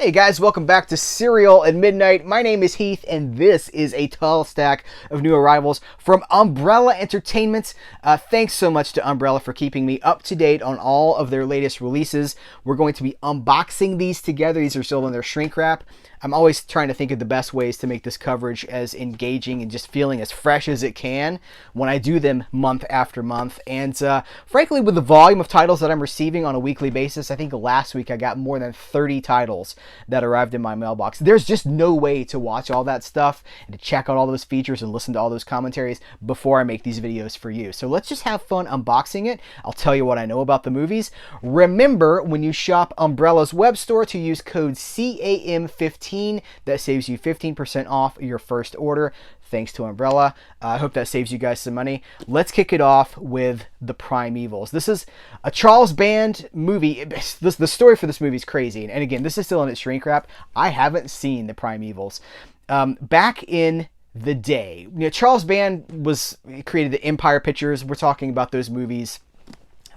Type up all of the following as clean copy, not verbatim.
Hey guys, welcome back to Cereal at Midnight. My name is Heath, and this is a tall stack of new arrivals from Umbrella Entertainment. Thanks so much to Umbrella for keeping me up to date on all of their latest releases. We're going to be unboxing these together. These are still in their shrink wrap. I'm always trying to think of the best ways to make this coverage as engaging and just feeling as fresh as it can when I do them month after month. And frankly, with the volume of titles that I'm receiving on a weekly basis, I think last week I got more than 30 titles that arrived in my mailbox. There's just no way to watch all that stuff and to check out all those features and listen to all those commentaries before I make these videos for you. So let's just have fun unboxing it. I'll tell you what I know about the movies. Remember, when you shop Umbrella's web store, to use code CAM15. That saves you 15% off your first order. Thanks to Umbrella. I hope that saves you guys some money. Let's kick it off with The Primevals. This is a Charles Band movie. The story for this movie is crazy. And again, this is still in its shrink wrap. I haven't seen The Primevals. Back in the day, Charles Band created the Empire Pictures. We're talking about those movies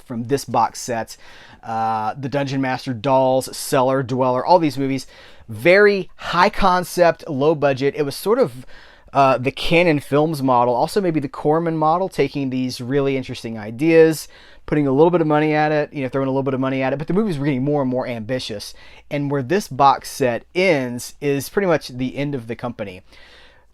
from this box set. The Dungeon Master, Dolls, Cellar, Dweller, all these movies. Very high concept, low budget. It was sort of the Canon Films model, also maybe the Corman model, taking these really interesting ideas, putting a little bit of money at it, throwing a little bit of money at it, but the movies were getting more and more ambitious. And where this box set ends is pretty much the end of the company.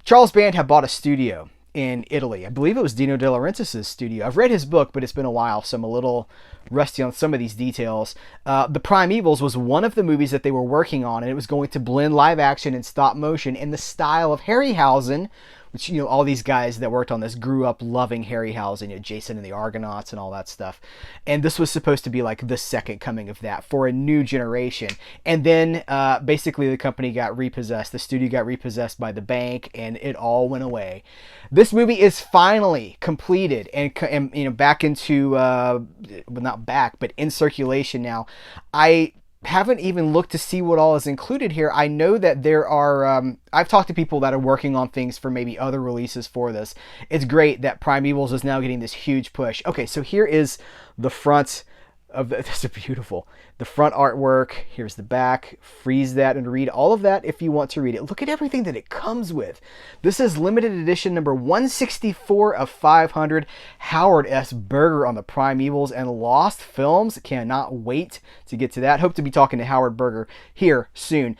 Charles Band had bought a studio in Italy. I believe it was Dino De Laurentiis' studio. I've read his book, but it's been a while, so I'm a little rusty on some of these details. The Primevals was one of the movies that they were working on, and it was going to blend live action and stop motion in the style of Harryhausen, which, all these guys that worked on this grew up loving Harryhausen, Jason and the Argonauts and all that stuff. And this was supposed to be like the second coming of that for a new generation. And then basically the company got repossessed. The studio got repossessed by the bank, and it all went away. This movie is finally completed and back into, well, not back, but in circulation now. I haven't even looked to see what all is included here. I know that there are, I've talked to people that are working on things for maybe other releases for this. It's great that Primevals is now getting this huge push. Okay, so here is the front of this is beautiful. The front artwork. Here's the back. Freeze that and read all of that if you want to read it. Look at everything that it comes with. This is limited edition number 164 of 500. Howard S. Berger on the Primevals and Lost Films. Cannot wait to get to that. Hope to be talking to Howard Berger here soon.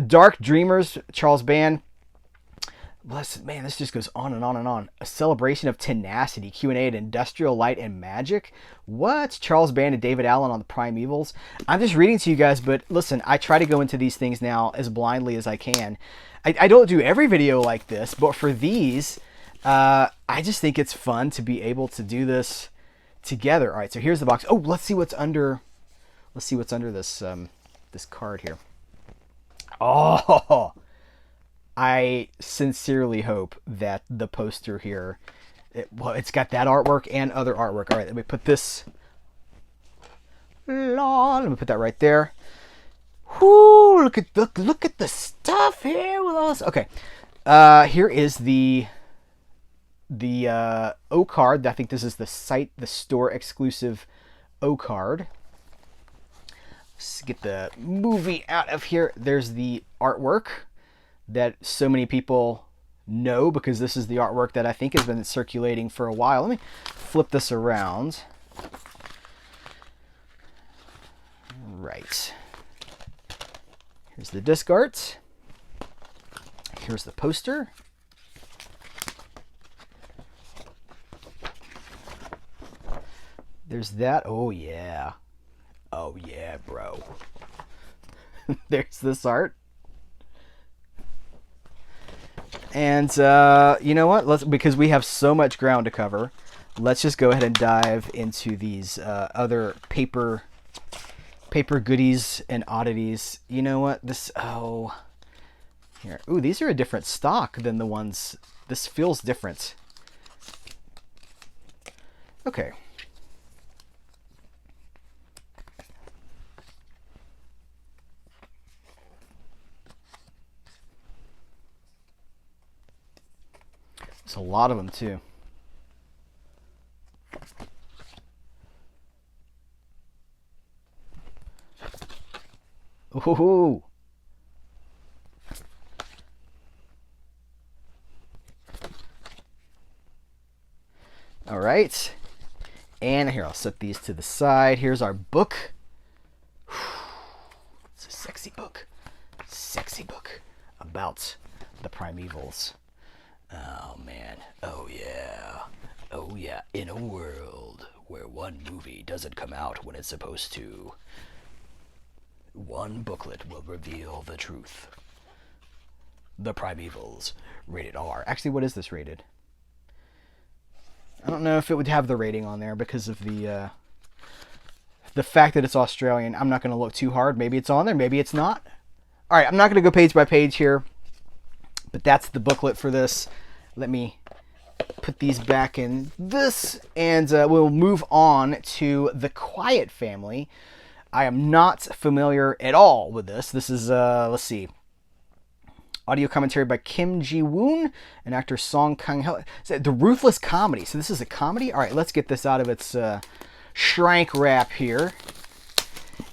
Dark Dreamers, Charles Band. Man, this just goes on and on and on. A celebration of tenacity. Q&A at Industrial Light and Magic. What? Charles Band and David Allen on the Primevals. I'm just reading to you guys, but listen, I try to go into these things now as blindly as I can. I don't do every video like this, but for these, I just think it's fun to be able to do this together. All right, so here's the box. Oh, let's see what's under. Let's see what's under this this card here. Oh. I sincerely hope that the poster here, it's got that artwork and other artwork. All right, let me put this. Let me put that right there. Whoo! Look at the stuff here with all this. Okay, here is the O card. I think this is the store exclusive O card. Let's get the movie out of here. There's the artwork that so many people know, because this is the artwork that I think has been circulating for a while. Let me flip this around. Right. Here's the disc art. Here's the poster. There's that. Oh, yeah. Oh, yeah, bro. There's this art. And you know what? Because we have so much ground to cover, let's just go ahead and dive into these other paper goodies and oddities. You know what? Here. Ooh, these are a different stock than the ones. This feels different. Okay. There's a lot of them too. Ooh. All right. And here, I'll set these to the side. Here's our book. It's a sexy book. Sexy book about the primevals. Oh, man. Oh, yeah. Oh, yeah. In a world where one movie doesn't come out when it's supposed to, one booklet will reveal the truth. The Primevals. Rated R. Actually, what is this rated? I don't know if it would have the rating on there because of the fact that it's Australian. I'm not going to look too hard. Maybe it's on there. Maybe it's not. All right, I'm not going to go page by page here, but that's the booklet for this. Let me put these back in this, and we'll move on to The Quiet Family. I am not familiar at all with this. This is, let's see, audio commentary by Kim Ji-woon and actor Song Kang-ho. The Ruthless Comedy. So this is a comedy? All right, let's get this out of its shrink wrap here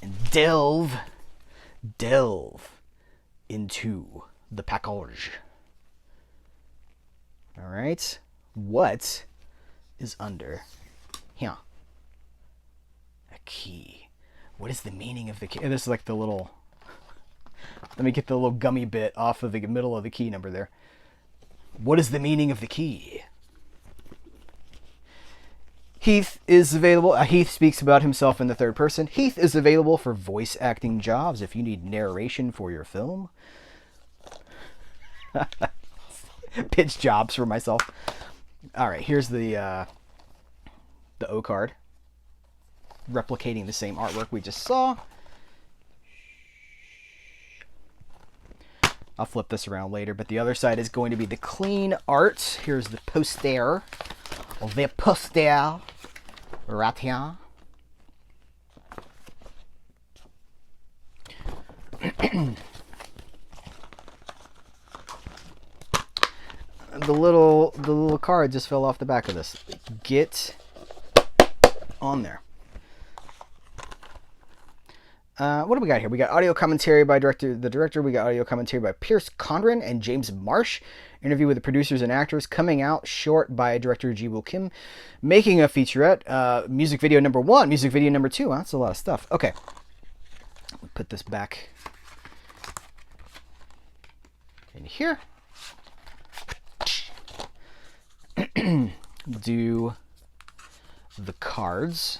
and delve into the package. All right, what is under here? A key. What is the meaning of the key? This is like the little... Let me get the little gummy bit off of the middle of the key number there. What is the meaning of the key? Heath is available. Heath speaks about himself in the third person. Heath is available for voice acting jobs if you need narration for your film. Pitch jobs for myself. All right, here's the O card, replicating the same artwork we just saw. I'll flip this around later, but the other side is going to be the clean art. Here's the poster. The poster. Right here. The little card just fell off the back of this. Get on there. What do we got here? We got audio commentary by the director. We got audio commentary by Pierce Condren and James Marsh. Interview with the producers and actors. Coming out short by director Ji-woo Kim. Making a featurette. Music video number 1. Music video number 2. That's a lot of stuff. Okay. We'll put this back in here. Do the cards.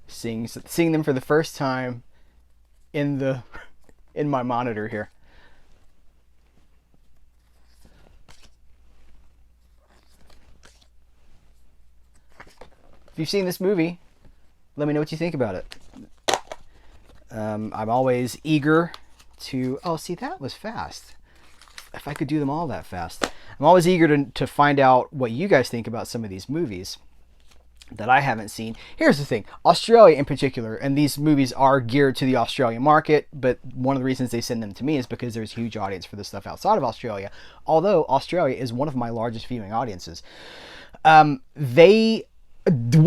Seeing them for the first time in my monitor here. If you've seen this movie, let me know what you think about it. I'm always eager to... Oh, see, that was fast. If I could do them all that fast. I'm always eager to find out what you guys think about some of these movies that I haven't seen. Here's the thing. Australia in particular, and these movies are geared to the Australian market, but one of the reasons they send them to me is because there's a huge audience for this stuff outside of Australia, although Australia is one of my largest viewing audiences. We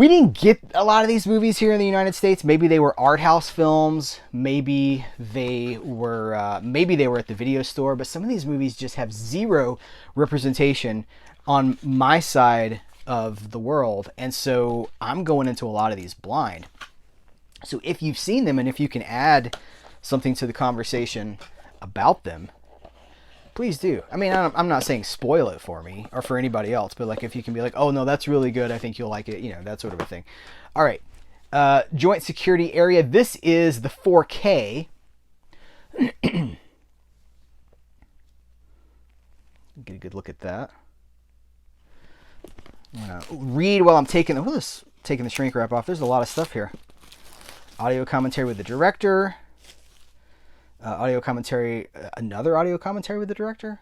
didn't get a lot of these movies here in the United States. Maybe they were art house films. Maybe they were at the video store. But some of these movies just have zero representation on my side of the world, and so I'm going into a lot of these blind. So if you've seen them and if you can add something to the conversation about them, please do. I mean, I'm not saying spoil it for me or for anybody else, but like if you can be like, oh no, that's really good, I think you'll like it, you know, that sort of a thing. All right, joint security area. This is the 4K. Get a good look at that. I'm gonna read while I'm taking the shrink wrap off. There's a lot of stuff here. Audio commentary with the director. Audio commentary, another audio commentary with the director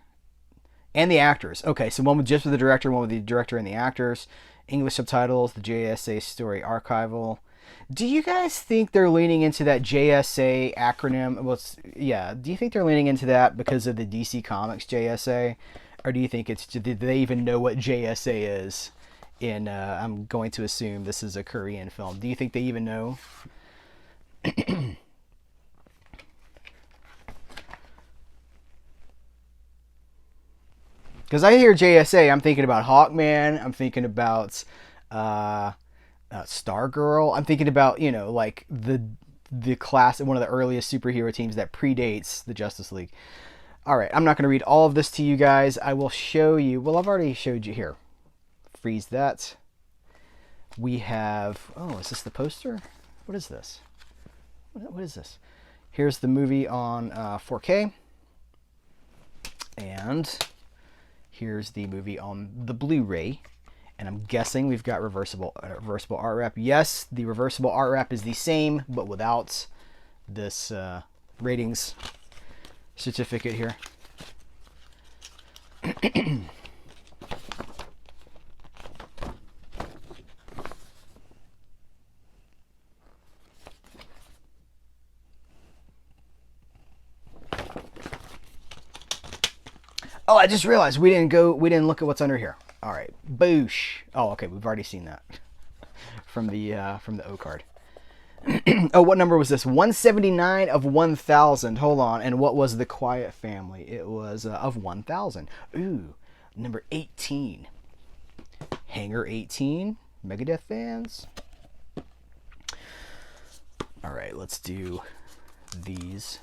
and the actors. Okay, so one with just with the director, one with the director and the actors. English subtitles, the JSA story archival. Do you guys think they're leaning into that JSA acronym? Well, do you think they're leaning into that because of the DC Comics JSA, or do you think did they even know what JSA is? in, I'm going to assume this is a Korean film. Do you think they even know? Because I hear JSA, I'm thinking about Hawkman, I'm thinking about Stargirl, I'm thinking about, you know, like the class, one of the earliest superhero teams that predates the Justice League. All right, I'm not going to read all of this to you guys. I will show you. Well, I've already showed you here. Freeze that. We have, oh, is this the poster? What is this? What is this? Here's the movie on 4K. And here's the movie on the Blu-ray. And I'm guessing we've got reversible art wrap. Yes, the reversible art wrap is the same, but without this ratings certificate here. Oh, I just realized we didn't look at what's under here. All right, boosh. Oh, okay, we've already seen that from the O card. Oh, what number was this? 179 of 1,000. Hold on. And what was The Quiet Family? It was of 1,000. Ooh, number 18. Hanger 18. Megadeth fans. All right, let's do these.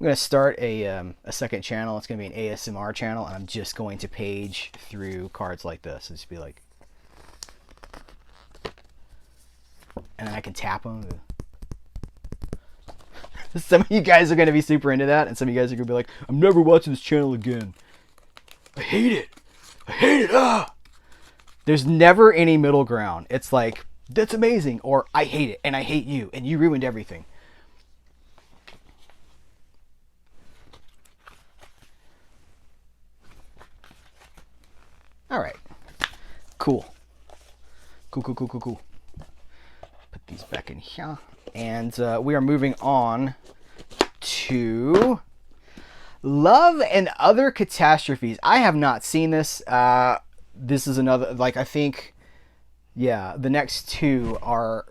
I'm going to start a second channel. It's going to be an ASMR channel, and I'm just going to page through cards like this. It's just be like, and then I can tap them. Some of you guys are going to be super into that, and some of you guys are going to be like, I'm never watching this channel again. I hate it. I hate it. Ah! There's never any middle ground. It's like, that's amazing, or I hate it, and I hate you, and you ruined everything. All right, cool. Put these back in here. And we are moving on to Love and Other Catastrophes. I have not seen this. This is another, like, I think, yeah, the next two are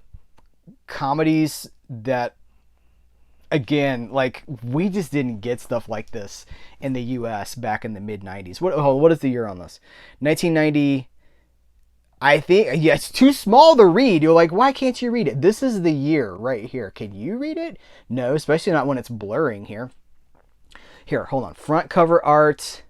comedies that, again, like, we just didn't get stuff like this in the U.S. back in the mid-90s. What is the year on this? 1990. I think, yeah, it's too small to read. You're like, why can't you read it? This is the year right here. Can you read it? No, especially not when it's blurring here. Here, hold on. Front cover art.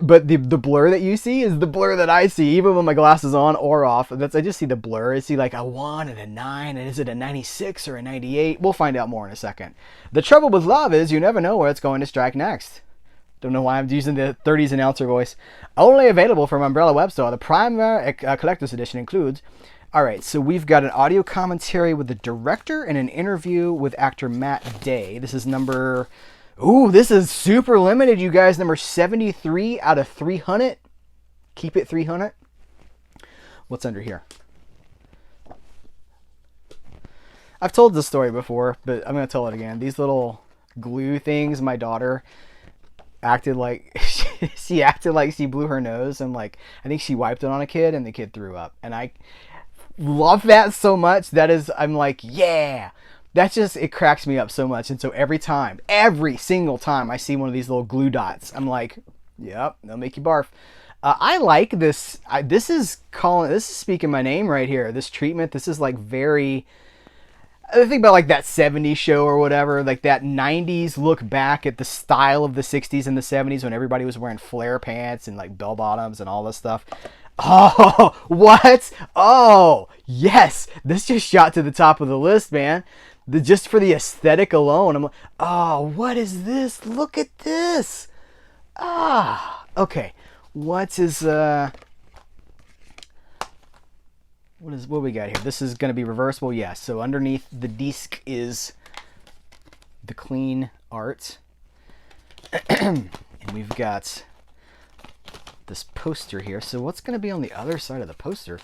But the blur that you see is the blur that I see, even when my glasses on or off. I just see the blur. I see like a 1 and a 9, and is it a 96 or a 98? We'll find out more in a second. The trouble with love is you never know where it's going to strike next. Don't know why I'm using the 30s announcer voice. Only available from Umbrella Web Store. The primary collector's edition includes. All right, so we've got an audio commentary with the director and an interview with actor Matt Day. This is number. Ooh, this is super limited, you guys. Number 73 out of 300. Keep it 300. What's under here? I've told this story before, but I'm going to tell it again. These little glue things, my daughter acted like she acted like she blew her nose, and like I think she wiped it on a kid and the kid threw up. And I love that so much. That is, I'm like, yeah. That's just, it cracks me up so much. And so every single time I see one of these little glue dots, I'm like, yep, they'll make you barf. I like this. This is speaking my name right here. This treatment, this is like very, I think about like that 70s show or whatever, like that 90s look back at the style of the 60s and the 70s when everybody was wearing flare pants and like bell bottoms and all this stuff. Oh, what? Oh, yes. This just shot to the top of the list, man. Just for the aesthetic alone, I'm like, oh, what is this? Look at this. Ah, okay. What we got here? This is going to be reversible. Yes. So underneath the disc is the clean art. And we've got this poster here. So what's going to be on the other side of the poster?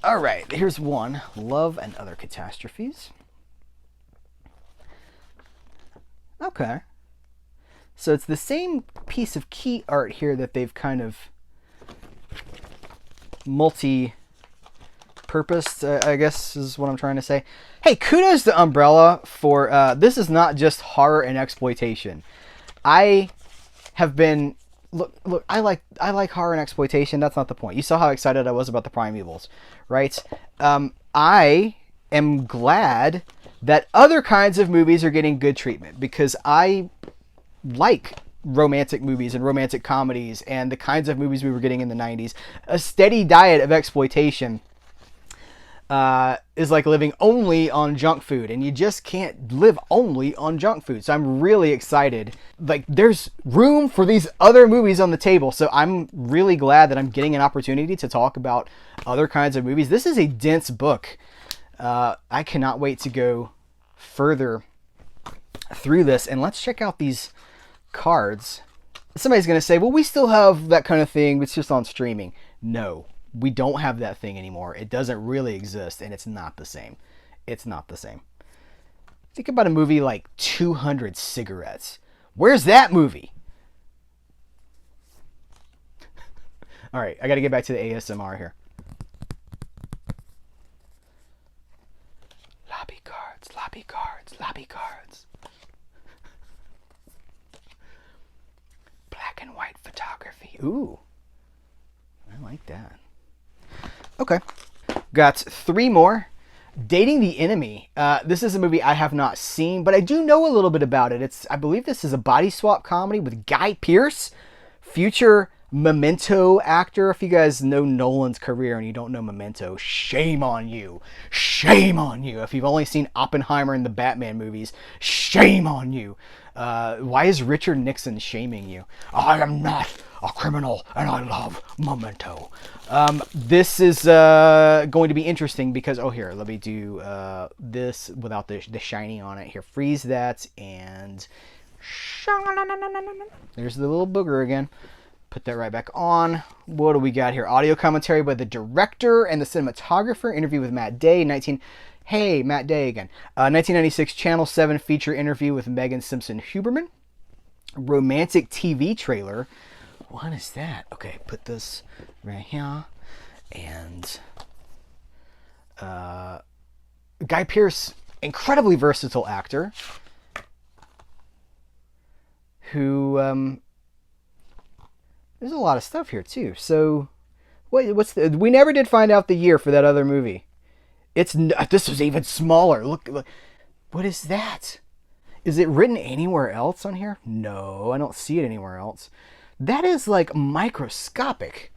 All right, here's one. Love and Other Catastrophes. Okay. So it's the same piece of key art here that they've kind of multi-purposed, I guess is what I'm trying to say. Hey, kudos to Umbrella for, this is not just horror and exploitation. I have been, look, I like horror and exploitation. That's not the point. You saw how excited I was about the Primevals, right? I am glad that other kinds of movies are getting good treatment, because I like romantic movies and romantic comedies and the kinds of movies we were getting in the 90s. A steady diet of exploitation is like living only on junk food, and you just can't live only on junk food. So I'm really excited. Like, there's room for these other movies on the table. So I'm really glad that I'm getting an opportunity to talk about other kinds of movies. This is a dense book. I cannot wait to go further through this, and let's check out these cards. Somebody's going to say, well, we still have that kind of thing, but it's just on streaming. No, we don't have that thing anymore. It doesn't really exist, and it's not the same. It's not the same. Think about a movie like 200 Cigarettes. Where's that movie? All right, I got to get back to the ASMR here. Lobby cards, lobby cards, lobby cards. Black and white photography. Ooh, I like that. Okay, got 3 more. Dating the Enemy. This is a movie I have not seen, but I do know a little bit about it. I believe this is a body swap comedy with Guy Pearce, future Memento actor. If you guys know Nolan's career and you don't know Memento, shame on you. Shame on you. If you've only seen Oppenheimer and the Batman movies, shame on you. Why is Richard Nixon shaming you? I am not a criminal and I love Memento. This is going to be interesting because, oh, here, let me do this without the shiny on it. Here, freeze that, and there's the little booger again. Put that right back on. What do we got here? Audio commentary by the director and the cinematographer. Interview with Matt Day. Hey, Matt Day again. 1996 Channel 7 feature interview with Megan Simpson-Huberman. Romantic TV trailer. What is that? Okay, put this right here. And Guy Pearce, incredibly versatile actor, who there's a lot of stuff here too. So, what's the? We never did find out the year for that other movie. This was even smaller. Look, what is that? Is it written anywhere else on here? No, I don't see it anywhere else. That is like microscopic.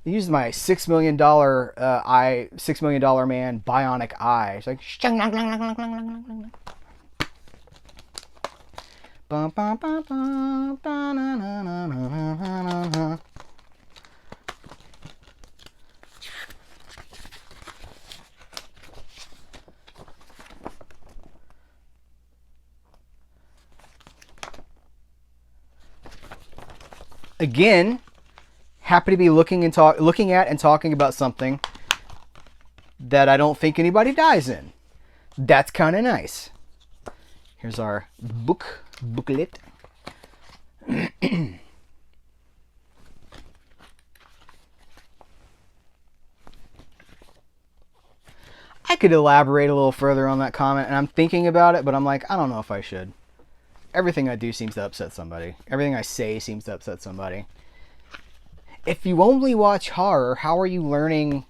I used my $6 million $6 million man bionic eye. It's like again, happy to be looking at and talking about something that I don't think anybody dies in. That's kind of nice. Here's our booklet. I could elaborate a little further on that comment, and I'm thinking about it, but I'm like, I don't know if I should. Everything I do seems to upset somebody. Everything I say seems to upset somebody. If you only watch horror, how are you learning?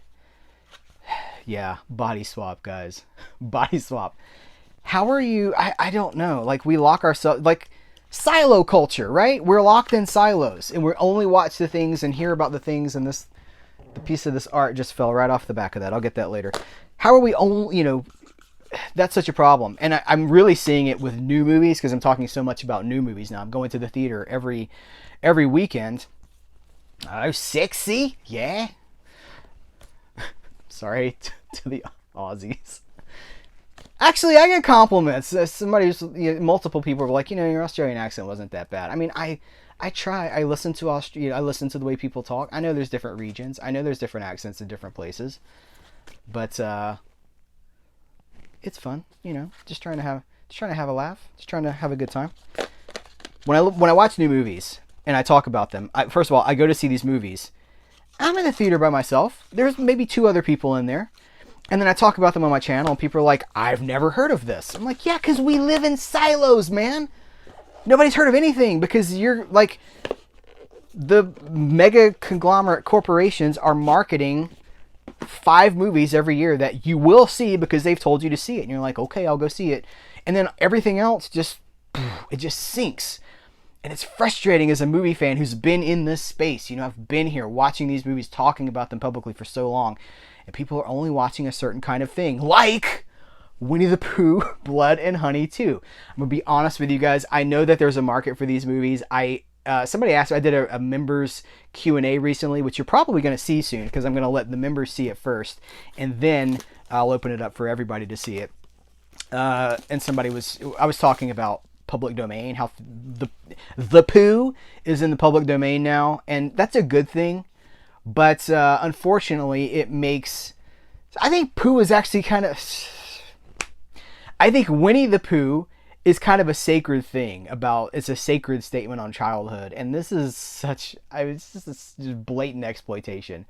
Yeah, body swap, guys. Body swap. How are you? I don't know. Like, we lock ourselves, like silo culture, right? We're locked in silos, and we only watch the things and hear about the things, and the piece of this art just fell right off the back of that. I'll get that later. How are we only, that's such a problem. And I'm really seeing it with new movies, because I'm talking so much about new movies now. I'm going to the theater every weekend. Oh, sexy, yeah. Sorry to the Aussies. Actually, I get compliments. Multiple people were like, your Australian accent wasn't that bad. I mean, I I try. I listen to I listen to the way people talk. I know there's different regions. I know there's different accents in different places. But it's fun, Just trying to have a laugh. Just trying to have a good time. When I watch new movies and I talk about them, first of all, I go to see these movies. I'm in the theater by myself. There's maybe 2 other people in there. And then I talk about them on my channel, and people are like, I've never heard of this. I'm like, yeah, because we live in silos, man. Nobody's heard of anything because you're like, the mega conglomerate corporations are marketing 5 movies every year that you will see because they've told you to see it. And you're like, okay, I'll go see it. And then everything else it just sinks. And it's frustrating as a movie fan who's been in this space. I've been here watching these movies, talking about them publicly for so long. And people are only watching a certain kind of thing, like Winnie the Pooh, Blood and Honey 2. I'm going to be honest with you guys. I know that there's a market for these movies. Somebody asked, I did a members Q&A recently, which you're probably going to see soon because I'm going to let the members see it first. And then I'll open it up for everybody to see it. And I was talking about public domain, how the Pooh is in the public domain now. And that's a good thing. But unfortunately, I think Pooh is actually I think Winnie the Pooh is kind of a sacred thing it's a sacred statement on childhood. And this is it's just blatant exploitation.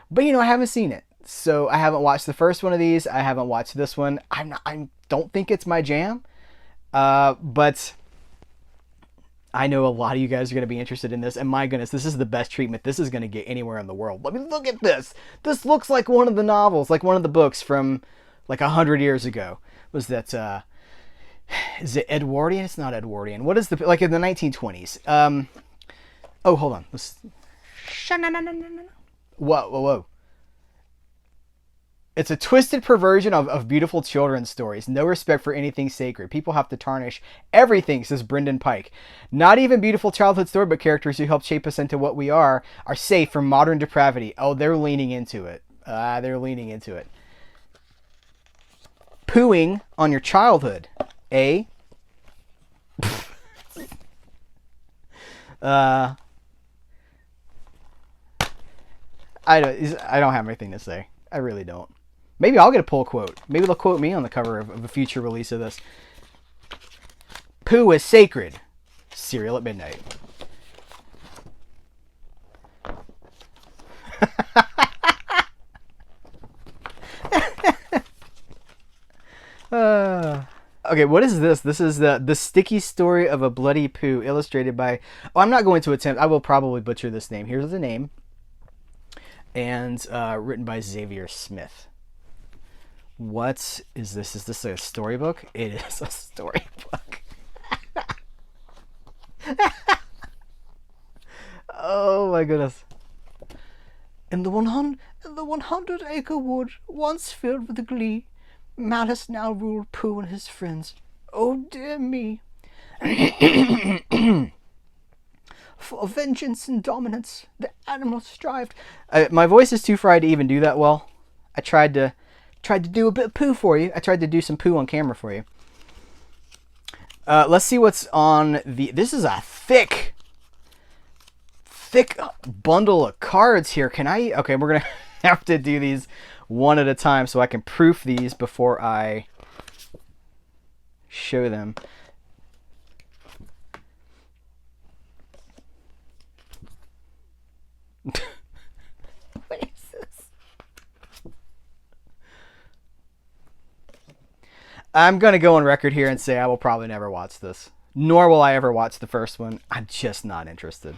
But I haven't seen it. So I haven't watched the first one of these. I haven't watched this one. I don't think it's my jam. But I know a lot of you guys are going to be interested in this, and my goodness, this is the best treatment this is going to get anywhere in the world. Let me look at this. This looks like one of the novels, like one of the books from like 100 years ago. Was that, is it Edwardian? It's not Edwardian. What is like in the 1920s? Oh, hold on. Whoa. It's a twisted perversion of beautiful children's stories. No respect for anything sacred. People have to tarnish everything, says Brendan Pike. Not even beautiful childhood story, but characters who help shape us into what we are safe from modern depravity. Oh, they're leaning into it. Pooing on your childhood. I don't have anything to say. I really don't. Maybe I'll get a pull quote. Maybe they'll quote me on the cover of a future release of this. Pooh is sacred. Cereal at midnight. Okay, what is this? This is the sticky story of a bloody Pooh, illustrated by... Oh, I'm not going to attempt. I will probably butcher this name. Here's the name. And written by Xavier Smith. What is this? Is this a storybook? It is a storybook. Oh my goodness. In the 100-acre wood, once filled with glee, malice now ruled Pooh and his friends. Oh dear me. For vengeance and dominance, the animals strived. My voice is too fried to even do that well. I tried to do a bit of Pooh for you. I tried to do some Pooh on camera for you. Let's see what's on the... This is a thick bundle of cards here. Can I... Okay, we're going to have to do these one at a time so I can proof these before I show them. What is this? I'm going to go on record here and say I will probably never watch this. Nor will I ever watch the first one. I'm just not interested.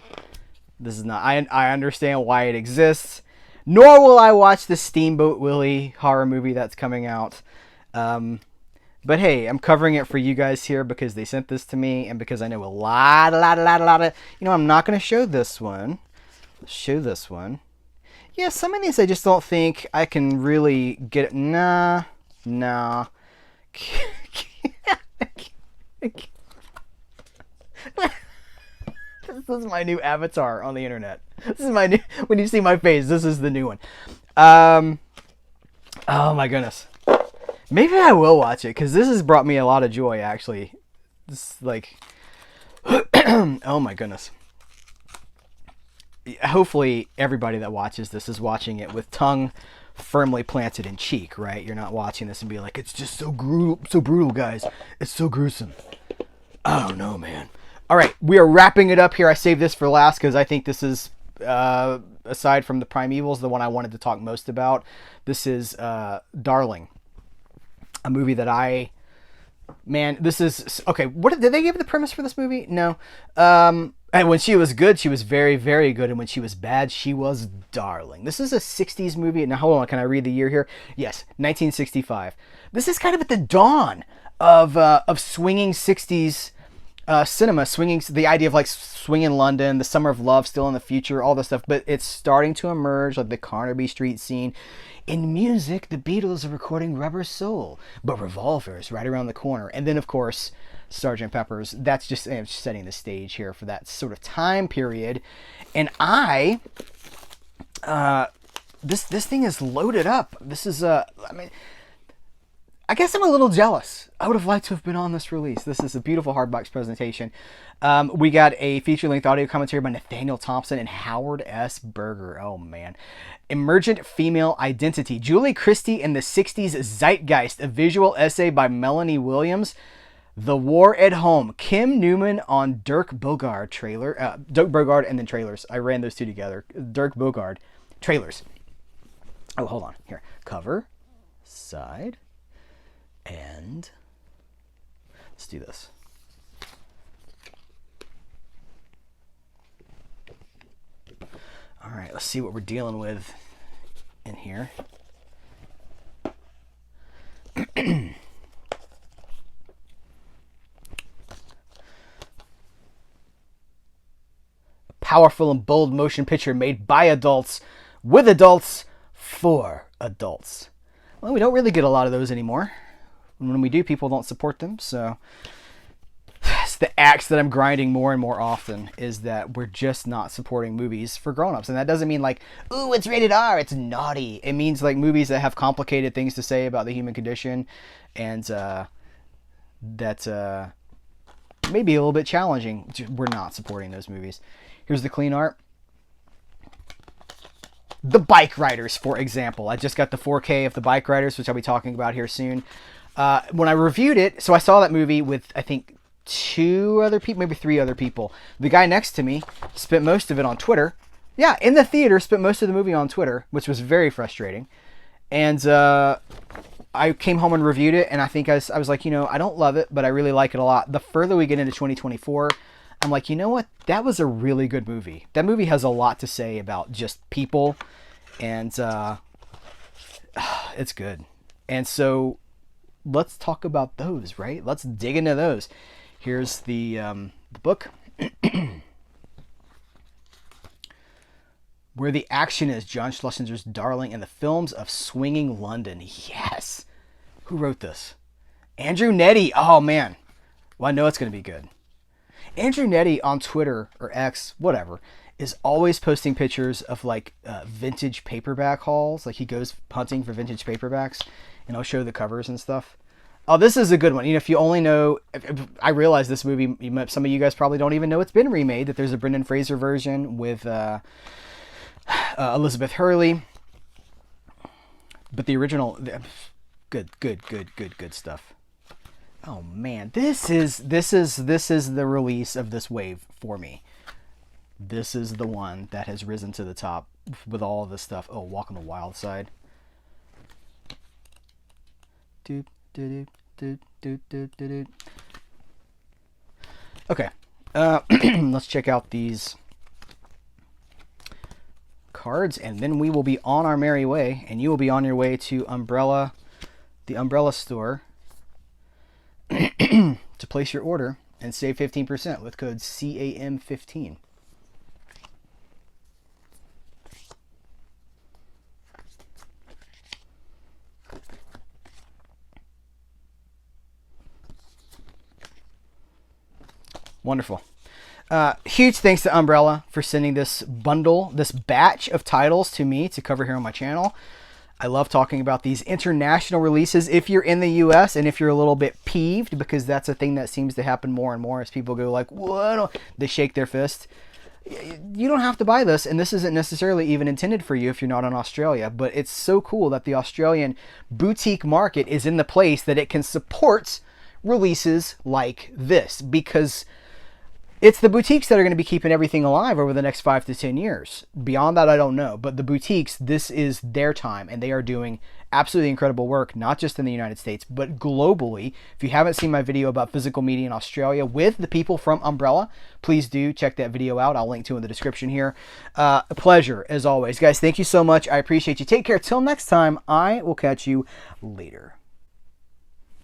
This is not... I understand why it exists. Nor will I watch the Steamboat Willie horror movie that's coming out. But hey, I'm covering it for you guys here because they sent this to me and because I know a lot of... You know, I'm not going to show this one. Show this one. Yeah, some of these I just don't think I can really get... Nah. This is my new avatar on the internet. This is my new... When you see my face, this is the new one. Oh my goodness. Maybe I will watch it, because this has brought me a lot of joy, actually. This, like... Oh my goodness. hopefully everybody that watches this is watching it with tongue firmly planted in cheek, right? You're not watching this and be like, it's just so brutal, guys. It's so gruesome. Oh no, man. All right, we are wrapping it up here. I saved this for last because I think this is, aside from the Primevals, the one I wanted to talk most about. This is Darling, a movie that this is okay. What did they give the premise for this movie? No. And when she was good, she was very, very good. And when she was bad, she was darling. This is a 60s movie. Now, hold on. Can I read the year here? Yes, 1965. This is kind of at the dawn of swinging 60s cinema. Swinging, the idea of like swinging London, the summer of love still in the future, all this stuff. But it's starting to emerge, like the Carnaby Street scene. In music, the Beatles are recording Rubber Soul, but Revolver's right around the corner. And then, of course, Sgt. Pepper's. That's just setting the stage here for that sort of time period. And this thing is loaded up. This is I guess I'm a little jealous. I would have liked to have been on this release. This is a beautiful hardbox presentation. We got a feature-length audio commentary by Nathaniel Thompson and Howard S. Berger. Oh, man. Emergent Female Identity. Julie Christie and the 60s Zeitgeist. A visual essay by Melanie Williams. The War at Home. Kim Newman on Dirk Bogarde trailer. Dirk Bogarde and then trailers. I ran those two together. Dirk Bogarde. Trailers. Oh, hold on. Here. Cover. Side. And let's do this. All right, let's see what we're dealing with in here. A powerful and bold motion picture made by adults, with adults, for adults. Well, we don't really get a lot of those anymore. When we do, people don't support them. So it's the axe that I'm grinding more and more often, is that we're just not supporting movies for grown-ups. And that doesn't mean like, ooh, it's rated R, it's naughty. It means like movies that have complicated things to say about the human condition, and that may be a little bit challenging. We're not supporting those movies. Here's the clean art. The Bike Riders, for example. I just got the 4K of The Bike Riders, which I'll be talking about here soon. When I reviewed it, so I saw that movie with, I think, 2 other people, maybe 3 other people. The guy next to me spent most of it on Twitter. Yeah, in the theater, spent most of the movie on Twitter, which was very frustrating. And I came home and reviewed it, and I think I was like, I don't love it, but I really like it a lot. The further we get into 2024, I'm like, you know what? That was a really good movie. That movie has a lot to say about just people, and it's good. And so let's talk about those, right? Let's dig into those. Here's the book. Where the Action Is, John Schlesinger's Darling and the Films of Swinging London. Yes! Who wrote this? Andrew Nettie. Oh, man. Well, I know it's going to be good. Andrew Nettie on Twitter, or X, whatever, is always posting pictures of like vintage paperback hauls. Like he goes hunting for vintage paperbacks, and I'll show the covers and stuff. Oh, this is a good one. If you only know, I realize this movie, some of you guys probably don't even know it's been remade, that there's a Brendan Fraser version with Elizabeth Hurley. But the original, good stuff. Oh man, this is the release of this wave for me. This is the one that has risen to the top with all of this stuff. Oh, Walk on the Wild Side. Doop, doop, doop, doop, doop, doop. Okay, let's check out these cards, and then we will be on our merry way, and you will be on your way to the Umbrella store, to place your order and save 15% with code CAM15. Wonderful. Huge thanks to Umbrella for sending this bundle, this batch of titles to me to cover here on my channel. I love talking about these international releases if you're in the US, and if you're a little bit peeved, because that's a thing that seems to happen more and more as people go like, what? They shake their fist. you don't have to buy this, and this isn't necessarily even intended for you if you're not in Australia, but it's so cool that the Australian boutique market is in the place that it can support releases like this, because it's the boutiques that are going to be keeping everything alive over the next 5 to 10 years. Beyond that, I don't know. But the boutiques, this is their time, and they are doing absolutely incredible work, not just in the United States, but globally. If you haven't seen my video about physical media in Australia with the people from Umbrella, please do check that video out. I'll link to it in the description here. A pleasure, as always. Guys, thank you so much. I appreciate you. Take care. Till next time, I will catch you later.